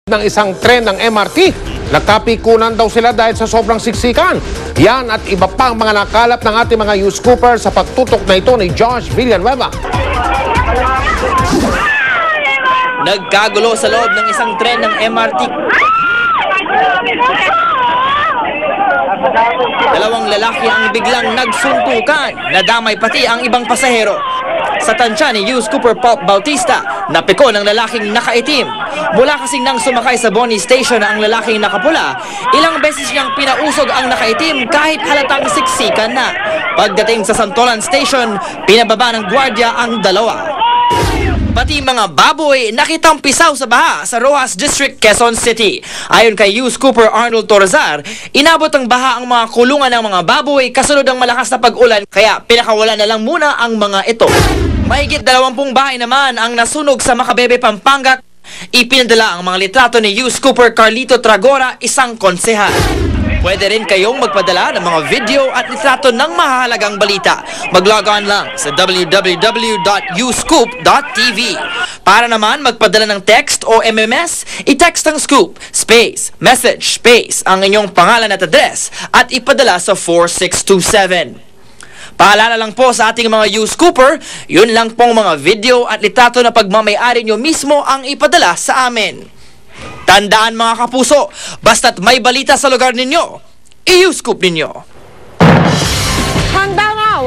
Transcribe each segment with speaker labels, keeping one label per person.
Speaker 1: ng isang tren ng MRT. Nagkapikunan daw sila dahil sa sobrang siksikan. Yan at iba pang mga nakalap ng ating mga news scooper sa pagtutok na ito ni Josh Villanueva.
Speaker 2: Nagkagulo sa loob ng isang tren ng MRT. Dalawang lalaki ang biglang nagsuntukan, nadamay pati ang ibang pasahero. Sa tansya ni News Scooper Pop Bautista, napiko ng lalaking nakaitim. Mula kasing nang sumakay sa Boni Station na ang lalaking nakapula, ilang beses niyang pinausog ang nakaitim kahit halatang siksikan na. Pagdating sa Santolan Station, pinababa ng gwardiya ang dalawa. Pati mga baboy nakitang pisaw sa baha sa Rojas District, Quezon City. Ayon kay News Scooper Arnold Torazar, inabot ng baha ang mga kulungan ng mga baboy kasunod ng malakas na pag-ulan, kaya pinakawalan na lang muna ang mga ito. Mahigit 20 bahay naman ang nasunog sa Macabebe, Pampanga. Ipinadala ang mga litrato ni News Scooper Carlito Tragora, isang konsehal. Pwede rin kayong magpadala ng mga video at litrato ng mahalagang balita. Mag-log on lang sa www.uscoop.tv. Para naman magpadala ng text o MMS, i-text ang scoop, space, message, space, ang inyong pangalan at address at ipadala sa 4627. Paalala lang po sa ating mga news scooper, yun lang pong mga video at litrato na pagmamayari nyo mismo ang ipadala sa amin. Tandaan mga kapuso, basta't may balita sa lugar ninyo, i-scoop ninyo.
Speaker 1: Handa nga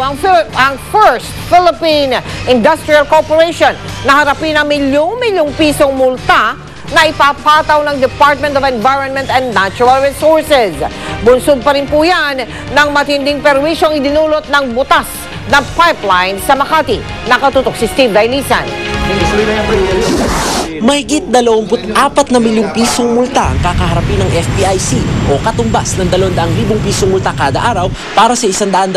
Speaker 1: ang First Philippine Industrial Corporation na harapin ang milyong-milyong pisong multa na ipapataw ng Department of Environment and Natural Resources. Bunsod pa rin po yan ng matinding perwisyong idinulot ng butas ng pipeline sa Makati. Nakatutok si Steve Dailisan.
Speaker 3: Mahigit 24 na milyong pisong multa ang kakaharapin ng FPIC o katumbas ng 200,000 pisong multa kada araw para sa 121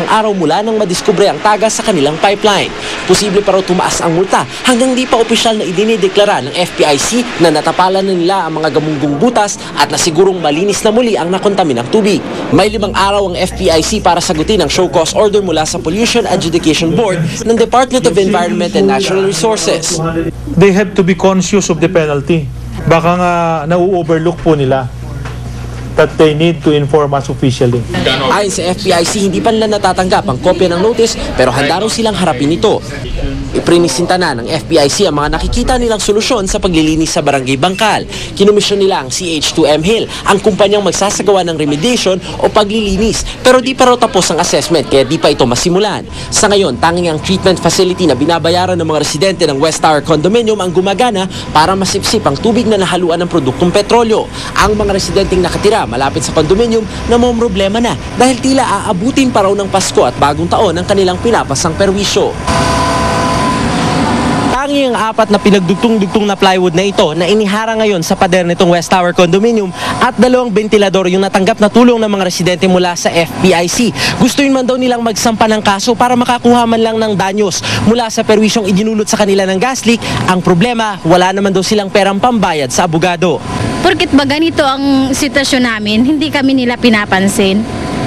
Speaker 3: araw mula nang madiskubre ang tagas sa kanilang pipeline. Posible pa raw tumaas ang multa hanggang di pa opisyal na idinideklara ng FPIC na natapalan na nila ang mga gamunggong butas at nasigurong malinis na muli ang nakontaminang tubig. May 5 araw ang FPIC para sagutin ang show cause order mula sa Pollution Adjudication Board ng Department of Environment and Natural Resources.
Speaker 4: They have to be conscious of the penalty. Baka nga na-overlook po nila that they need to inform us officially.
Speaker 3: Ayon sa FPIC, hindi pa nila natatanggap ang kopya ng notice pero handa raw silang harapin ito. Iprinisinta na ng FPIC ang mga nakikita nilang solusyon sa paglilinis sa Barangay Bangkal. Kinumisyon nila ang CH2M Hill, ang kumpanyang magsasagawa ng remediation o paglilinis. Pero di pa raw tapos ang assessment kaya di pa ito masimulan. Sa ngayon, tanging ang treatment facility na binabayaran ng mga residente ng West Tower Condominium ang gumagana para masipsip ang tubig na nahaluan ng produktong petrolyo. Ang mga residenteng nakatira malapit sa condominium na may problema na dahil tila aabutin pa raw ng Pasko at Bagong Taon ang kanilang pinapasang perwisyo. Tanging ang 4 na pinagdugtong-dugtong na plywood na ito na inihara ngayon sa pader nitong West Tower Condominium at 2 bentilador yung natanggap na tulong ng mga residente mula sa FPIC. Gustuin man daw nilang magsampa ng kaso para makakuha man lang ng danyos mula sa perwisyong idinulot sa kanila ng gas leak. Ang problema, wala naman daw silang perang pambayad sa abogado.
Speaker 5: Porkit ba ganito ang sitwasyon namin, hindi kami nila pinapansin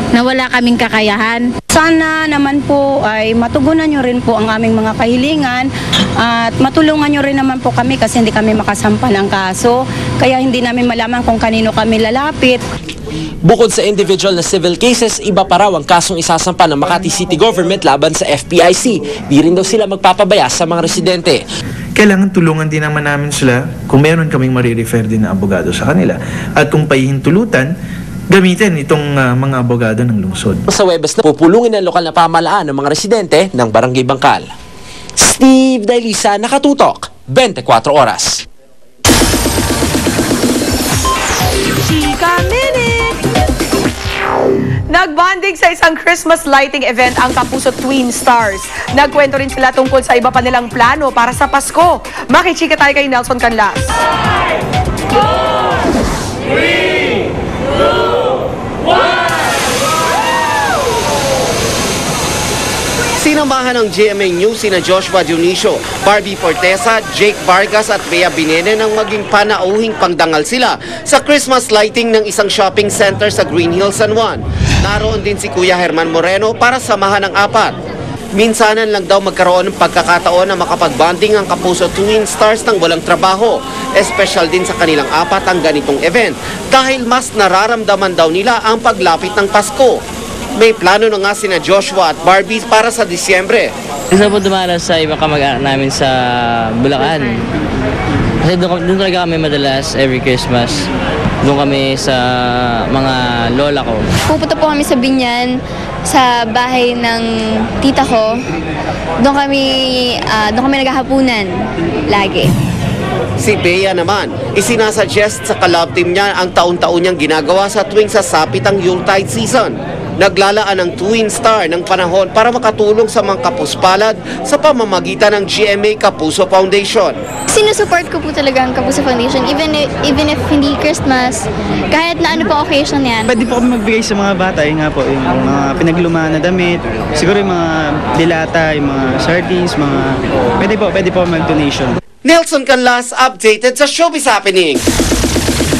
Speaker 5: na wala kaming kakayahan.
Speaker 6: Sana naman po ay matugunan nyo rin po ang aming mga kahilingan at matulungan nyo rin naman po kami kasi hindi kami makasampa ng kaso. Kaya hindi namin malaman kung kanino kami lalapit.
Speaker 3: Bukod sa individual na civil cases, iba pa raw ang kasong isasampa ng Makati City Government laban sa FPIC. Di rin daw sila magpapabaya sa mga residente.
Speaker 7: Kailangan tulungan din naman namin sila kung meron kaming marirefer din na abogado sa kanila. At kung pahihintulutan, gamitin itong mga abogado ng lungsod.
Speaker 3: Sa Webes na pupulungin ng lokal na pamahalaan ng mga residente ng Barangay Bangkal. Steve Dailisa, Nakatutok, 24 Oras.
Speaker 8: Chika Minute! Nagbanding sa isang Christmas lighting event ang Kapuso Twin Stars. Nagkwento rin sila tungkol sa iba pa nilang plano para sa Pasko. Makichika tayo kay Nelson Canlas. 5, 4, 3, 2, 1!
Speaker 9: Sinamahan ng GMA News sina Joshua Dionisio, Barbie Fortesa, Jake Vargas at Bea Binene nang maging panauhing pangdangal sila sa Christmas lighting ng isang shopping center sa Green Hills, San Juan. Naroon din si Kuya Herman Moreno para samahan ang 4. Minsanan lang daw magkaroon ng pagkakataon na makapag-bonding ang Kapuso Twin Stars ng walang trabaho. Espesyal din sa kanilang apat ang ganitong event dahil mas nararamdaman daw nila ang paglapit ng Pasko. May plano na nga sina Joshua at Barbie para sa Disyembre.
Speaker 10: Gusto po dumaras sa ibang kamag-anak namin sa Bulacan. Kasi doon talaga kami madalas every Christmas. Doon kami sa mga lola ko.
Speaker 11: Pupunta po kami sa Binyan, sa bahay ng tita ko. Doon kami naghahapunan lagi.
Speaker 9: Si Bea naman, isinasuggest sa kalab team niya ang taon-taon niyang ginagawa sa tuwing sasapit ang Yuletide season. Naglalaan ng Twin Star ng panahon para makatulong sa mga kapuspalad sa pamamagitan ng GMA Kapuso Foundation.
Speaker 11: Sinusupport ko po talaga ang Kapuso Foundation even if hindi Christmas, kahit na ano po occasion yan.
Speaker 12: Pwede po kami magbigay sa mga bata, yun nga po, yung mga pinaglumaan na damit, siguro yung mga dilata, yung mga sardines, pwede po mag-donation.
Speaker 9: Nelson Canlas, updated sa Showbiz Happening.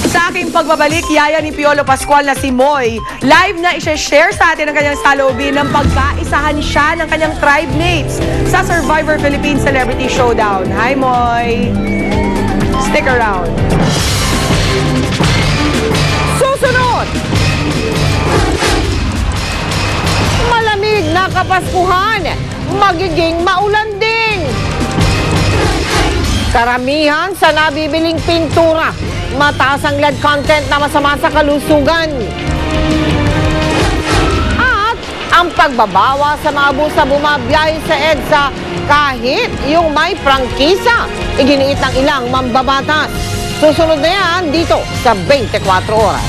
Speaker 8: Sa aking pagbabalik, yaya ni Piolo Pascual na si Moy, live na i-share sa atin ang kanyang salubin ng pagkaisahan siya ng kanyang tribe mates sa Survivor Philippines Celebrity Showdown. Hi, Moy! Stick around.
Speaker 1: Susunod! Malamig na Kapaskuhan, magiging maulan din. Karamihan sa nabibiling pintura, mataas ang lead content na masama sa kalusugan. At ang pagbabawa sa mga busa bumabiyahe sa EDSA kahit yung may prangkisa, iginiit ng ilang mambabatas. Susunod na yan dito sa 24 Oras.